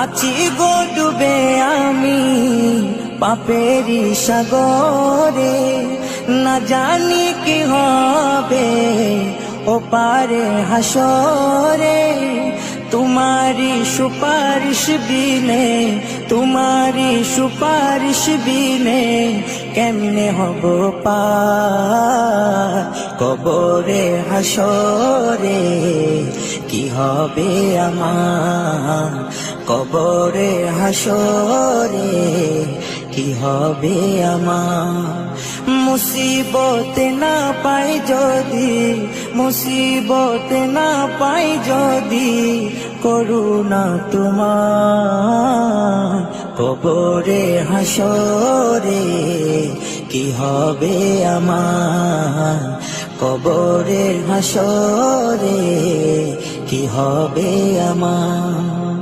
আছি গো ডুবে আমি পাপেরি সাগরে, না জানি কি হবে ও পারে হাসরে। তোমারি সুপারিশ বিনে, তোমারি সুপারিশ বিনে কেমনে হব পার কবরে হাসরে। কি হবে আমার কবরে হাসরে, কি হবে আমার। মুসিবতে না পাই যদি, মুসিবতে না পাই যদি করুণা তোমার কবরে হাসরে। কি হবে আমার কবরে হাসরে, কি হবে আমার।